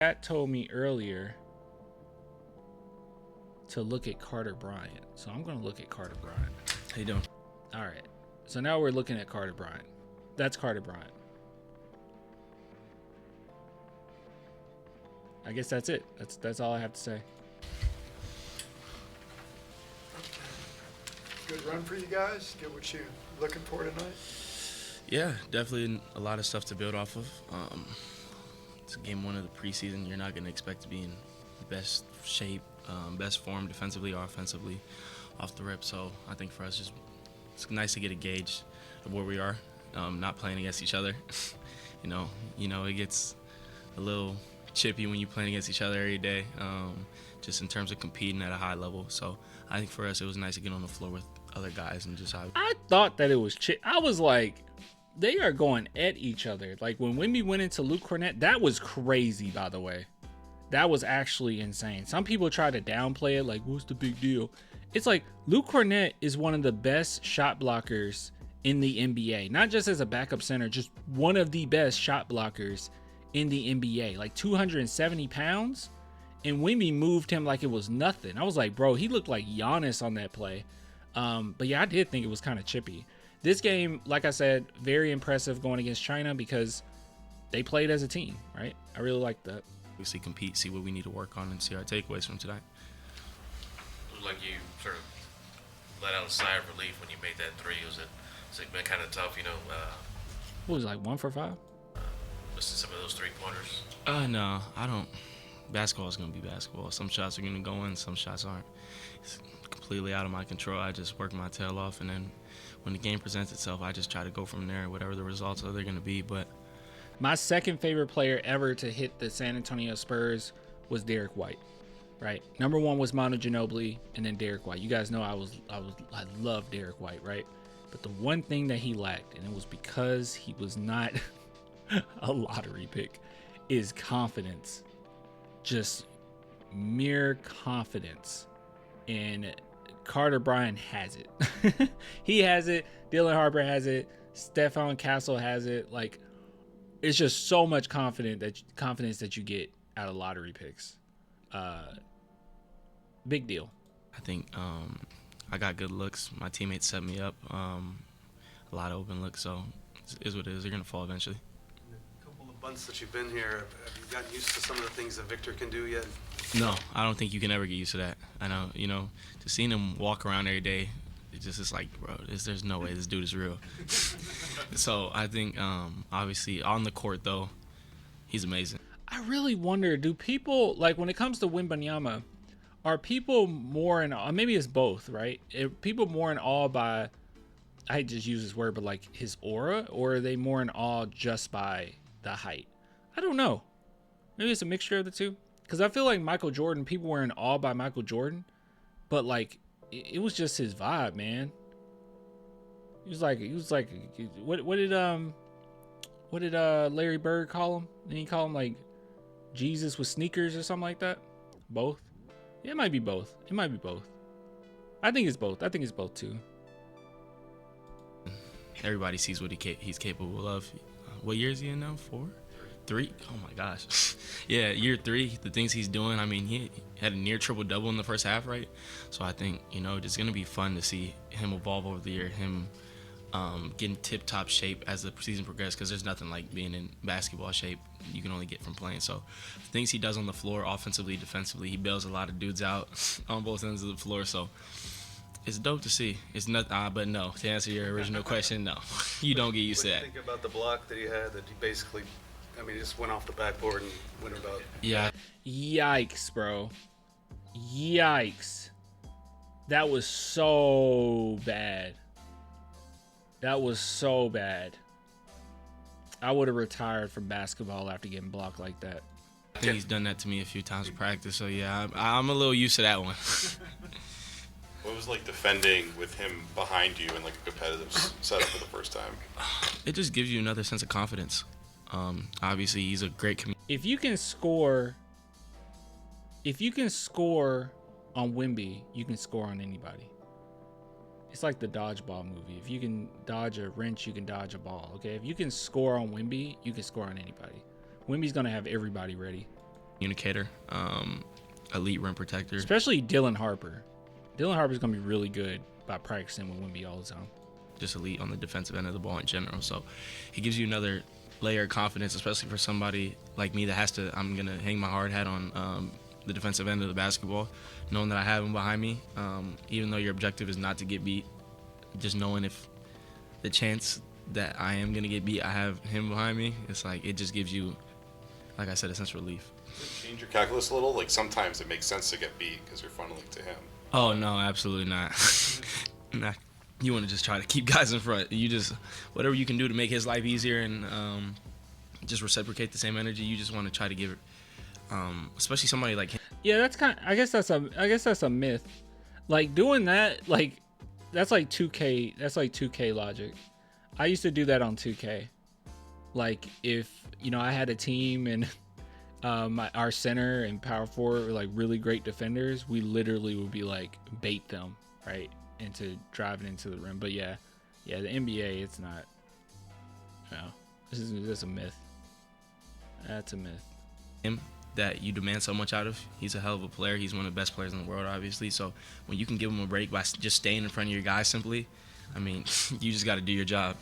That told me earlier to look at Carter Bryant. So I'm going to look at Carter Bryant. How you doing? All right. So now we're looking at Carter Bryant. That's Carter Bryant. I guess that's it. That's all I have to say. Good run for you guys. Get what you looking for tonight. Yeah, definitely a lot of stuff to build off of. It's game one of the preseason. You're not going to expect to be in best shape, best form defensively or offensively off the rip. So I think for us, it's nice to get a gauge of where we are, not playing against each other. you know, it gets a little chippy when you're playing against each other every day, just in terms of competing at a high level. So I think for us, it was nice to get on the floor with other guys and just how. I thought that it was I was like, they are going at each other. Like when Wemby went into Luke Cornett, that was crazy, by the way. That was actually insane. Some people try to downplay it, like, what's the big deal? It's like Luke Cornett is one of the best shot blockers in the NBA. Not just as a backup center, just one of the best shot blockers in the NBA. Like 270 pounds, and Wemby moved him like it was nothing. I was like, bro, he looked like Giannis on that play. But yeah, I did think it was kind of chippy. This game, like I said, very impressive going against China because they played as a team, right? I really like that. Obviously compete, see what we need to work on, and see our takeaways from tonight. It was like you sort of let out a sigh of relief when you made that three. Was it been kind of tough, What was it, like 1 for 5? missing some of those 3-pointers? No, I don't. Basketball is going to be basketball. Some shots are going to go in, some shots aren't. It's completely out of my control. I just work my tail off, and then when the game presents itself, I just try to go from there, whatever the results are they're going to be. But my second favorite player ever to hit the San Antonio Spurs was Derek White, right? Number one was Manu Ginobili, and then Derek White. You guys know I love Derek White, right? But the one thing that he lacked, and it was because he was not a lottery pick, is confidence. Just mere confidence. And Carter Bryant has it. He has it. Dylan Harper has it. Stephon Castle has it. Like, it's just so much confidence that you get out of lottery picks. Big deal. I think I got good looks. My teammates set me up. A lot of open looks, so it is what it is. They're going to fall eventually. A couple of months that you've been here, have you gotten used to some of the things that Victor can do yet? No, I don't think you can ever get used to that. I know, just seeing him walk around every day, it's like, bro, there's no way this dude is real. So I think, obviously, on the court, though, he's amazing. I really wonder, do people, like, when it comes to Wembanyama, are people more in awe? Maybe it's both, right? Are people more in awe by, I just use this word, but like his aura, or are they more in awe just by the height? I don't know. Maybe it's a mixture of the two. Because I feel like Michael Jordan, people were in awe by Michael Jordan, but like it was just his vibe, man. He was like, what did Larry Bird call him? Didn't he call him like Jesus with sneakers or something like that? Both? Yeah, it might be both. It might be both. I think it's both. I think it's both too. Everybody sees what he's capable of. What year is he in now? 4? 3? Oh my gosh. Yeah, year 3, the things he's doing. I mean, he had a near triple-double in the first half, right? So I think, it's going to be fun to see him evolve over the year, him getting tip-top shape as the season progresses, because there's nothing like being in basketball shape you can only get from playing. So the things he does on the floor, offensively, defensively, he bails a lot of dudes out on both ends of the floor. So it's dope to see. It's not, but no, to answer your original question, no. You don't get used to that. What do you think about the block that he had that he basically, just went off the backboard and went about? Yeah. Yikes, bro. Yikes. That was so bad. That was so bad. I would have retired from basketball after getting blocked like that. I think he's done that to me a few times in practice, so yeah, I'm a little used to that one. What was like defending with him behind you in like a competitive setup for the first time? It just gives you another sense of confidence. Obviously, he's a great If you can score on Wemby, you can score on anybody. It's like the dodgeball movie. If you can dodge a wrench, you can dodge a ball. Okay, if you can score on Wemby, you can score on anybody. Wemby's gonna have everybody ready. communicator, elite rim protector. Especially Dylan Harper. Dylan Harper's going to be really good by practicing with Wemby all the time. Just elite on the defensive end of the ball in general. So he gives you another layer of confidence, especially for somebody like me that has to, I'm going to hang my hard hat on the defensive end of the basketball, knowing that I have him behind me. Even though your objective is not to get beat, just knowing if the chance that I am going to get beat, I have him behind me, it's like it just gives you, like I said, a sense of relief. Does it change your calculus a little? Like sometimes it makes sense to get beat because you're funneling to him. Oh, no, absolutely not. Nah. You want to just try to keep guys in front. You just, whatever you can do to make his life easier and just reciprocate the same energy, you just want to try to give it, especially somebody like him. Yeah, that's kind of, I guess that's a myth. Like doing that, like that's like 2K, that's like 2K logic. I used to do that on 2K. Like if, I had a team and our center and power forward were like really great defenders, we literally would be like bait them right into driving into the rim. But yeah, the NBA, it's not. This is just a myth. That's a myth. Him that you demand so much out of. He's a hell of a player. He's one of the best players in the world, obviously. So when you can give him a break by just staying in front of your guy simply, I mean, you just got to do your job.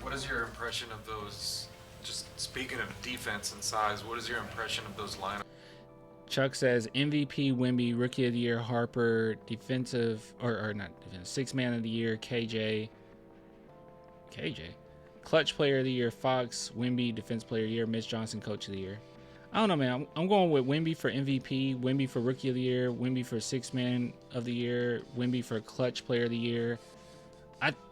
What is your impression of those? Just speaking of defense and size, what is your impression of those lineups? Chuck says MVP, Wemby, Rookie of the Year, Harper, defensive or not defensive, Sixth Man of the Year, KJ, Clutch Player of the Year, Fox, Wemby, Defense Player of the Year, Mitch Johnson, Coach of the Year. I don't know, man. I'm going with Wemby for MVP, Wemby for Rookie of the Year, Wemby for Sixth Man of the Year, Wemby for Clutch Player of the Year.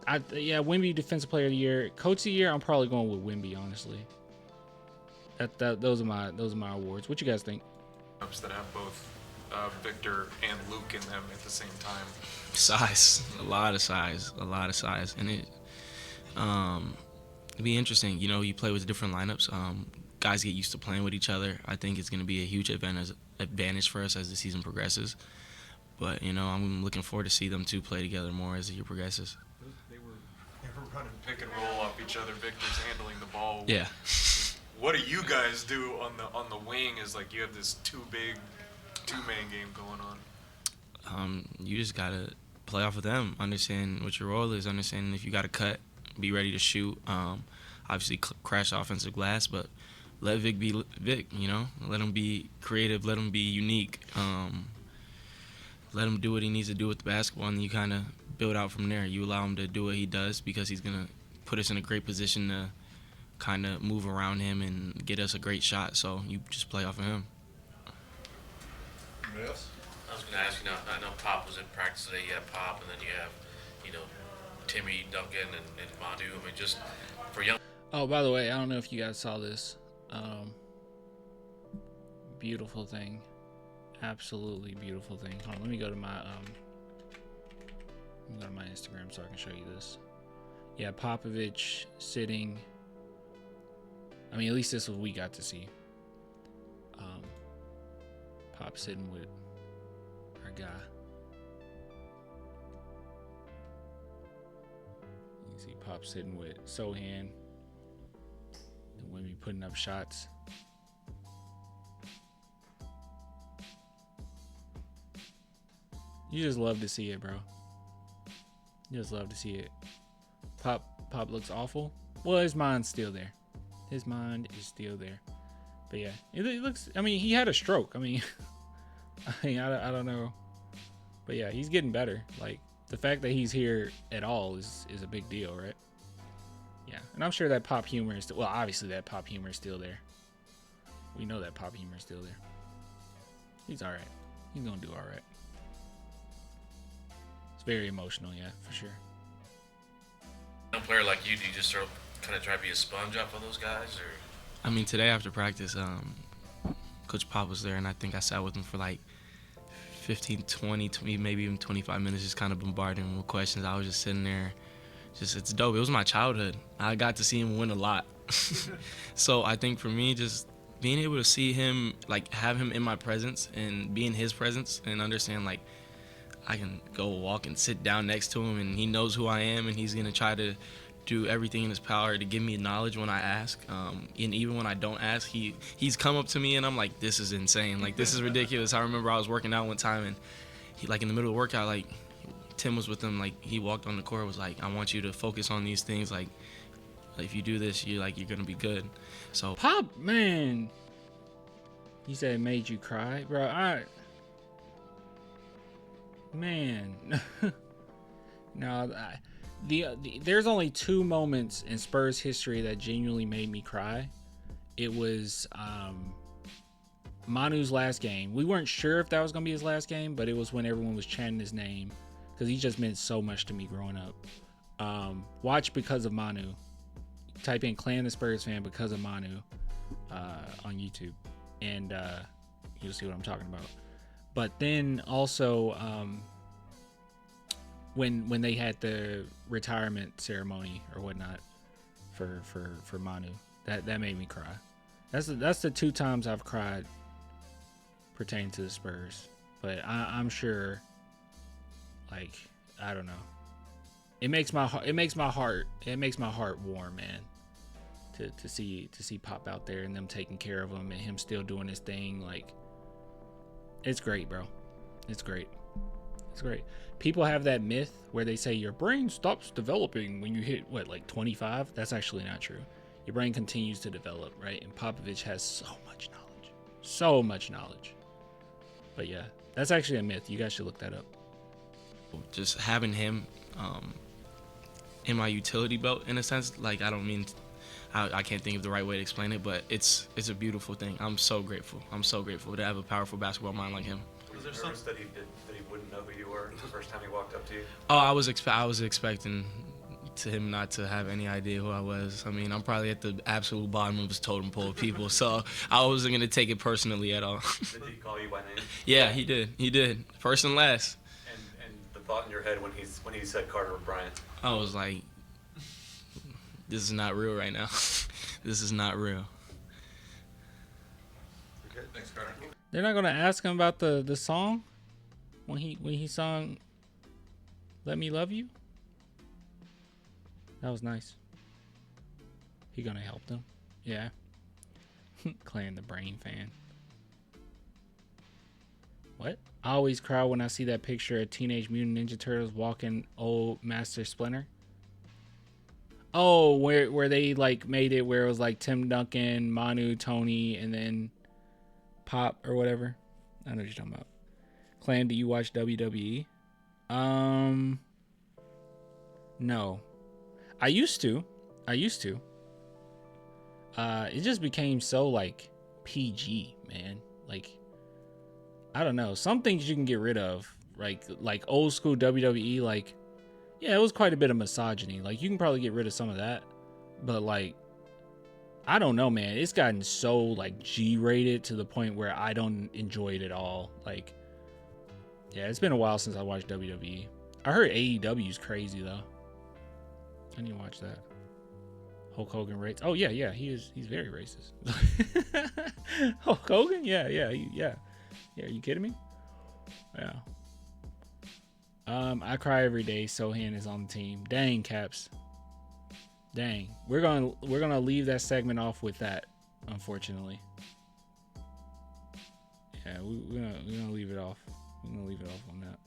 Wemby Defensive Player of the Year, Coach of the Year. I'm probably going with Wemby, honestly. Those are my awards. What you guys think? That have both Victor and Luke in them at the same time. Size, a lot of size, and it it'd be interesting. You play with different lineups. Guys get used to playing with each other. I think it's going to be a huge advantage for us as the season progresses. But I'm looking forward to see them two play together more as the year progresses. They were running pick and roll off each other. Victor's handling the ball. Yeah. What do you guys do on the wing? Is like you have this two-man game going on. You just gotta play off of them. Understand what your role is. Understand if you gotta cut, be ready to shoot. Obviously crash offensive glass, but let Vic be Vic. Let him be creative. Let him be unique. Let him do what he needs to do with the basketball, and you kind of build out from there. You allow him to do what he does because he's gonna put us in a great position to kind of move around him and get us a great shot. So you just play off of him. Anybody else? I was going to ask, I know Pop was in practice today. You have Pop, and then you have, Timmy, Duncan, and Manu. I mean, just for young. Oh, by the way, I don't know if you guys saw this. Beautiful thing. Absolutely beautiful thing. Hold on, let me go to my Instagram so I can show you this. Yeah, Popovich sitting. I mean, at least this is what we got to see. Pop sitting with our guy. You can see Pop sitting with Sohan. And Wemby putting up shots. You just love to see it, bro. You just love to see it. Pop looks awful. Well, his mind's still there. His mind is still there. But yeah, it looks. I mean, he had a stroke. I mean, I don't know. But yeah, he's getting better. Like the fact that he's here at all is a big deal, right? Yeah, and I'm sure that Pop humor is still. Well, obviously that Pop humor is still there. We know that Pop humor is still there. He's all right. He's gonna do all right. It's very emotional, yeah, for sure. A player like you, do you just sort of kind of try to be a sponge off of those guys, or? I mean, today after practice, Coach Pop was there, and I think I sat with him for like 15, 20, maybe even 25 minutes, just kind of bombarding him with questions. I was just sitting there. It's dope. It was my childhood. I got to see him win a lot. So I think for me, just being able to see him, like have him in my presence and be in his presence and understand like I can go walk and sit down next to him and he knows who I am and he's going to try to do everything in his power to give me knowledge when I ask. And even when I don't ask, he's come up to me and I'm like, this is insane. Like, this is ridiculous. I remember I was working out one time and he, like, in the middle of the workout, like, Tim was with him. Like, he walked on the court, was like, I want you to focus on these things. Like if you do this, you're gonna be good. So Pop, man. He said it made you cry, bro. Man. No, there's only 2 moments in Spurs history that genuinely made me cry. It was Manu's last game. We weren't sure if that was gonna be his last game, but it was when everyone was chanting his name because he just meant so much to me growing up. Watch Because of Manu. Type in Clan the Spurs fan because of Manu on YouTube, and you'll see what I'm talking about. But then also when they had the retirement ceremony or whatnot for Manu, that made me cry. That's the 2 times I've cried pertaining to the Spurs. But I'm sure, like, I don't know. It makes my heart warm, man. To see Pop out there and them taking care of him and him still doing his thing. Like, it's great, bro. It's great. It's great. People have that myth where they say your brain stops developing when you hit 25. That's actually not true. Your brain continues to develop, right? And Popovich has so much knowledge. But yeah, that's actually a myth. You guys should look that up. just having him in my utility belt, in a sense, like, I don't mean, I can't think of the right way to explain it, but it's a beautiful thing. I'm so grateful. I'm so grateful to have a powerful basketball mind like him. Was there something that he wouldn't know who you were the first time he walked up to you? Oh, I was expecting to him not to have any idea who I was. I mean, I'm probably at the absolute bottom of his totem pole of people, so I wasn't gonna take it personally at all. Did he call you by name? Yeah, he did. First and last. And the thought in your head when he said Carter or Bryant? I was like, this is not real right now. This is not real. Okay, thanks, Carter. They're not gonna ask him about the song when he sung "Let Me Love You." That was nice. He gonna help them, yeah. Clan the Brain fan. What? I always cry when I see that picture of Teenage Mutant Ninja Turtles walking old Master Splinter. Oh, where they like made it where it was like Tim Duncan, Manu, Tony, and then Pop or whatever. I know what you're talking about. Clan, do you watch WWE? No. I used to. It just became so like PG, man. Like, I don't know. Some things you can get rid of. Like old school WWE, like, yeah, it was quite a bit of misogyny. Like, you can probably get rid of some of that. But like, I don't know, man. It's gotten so like G-rated to the point where I don't enjoy it at all. Like, yeah, it's been a while since I watched WWE. I heard AEW's crazy though. I need to watch that. Hulk Hogan rates. Oh yeah, he's very racist. Hulk Hogan? Yeah. Are you kidding me? Yeah. I cry every day. Sohan is on the team. Dang, Caps. Dang. We're gonna leave that segment off with that, unfortunately. Yeah, we're gonna leave it off. We're gonna leave it off on that.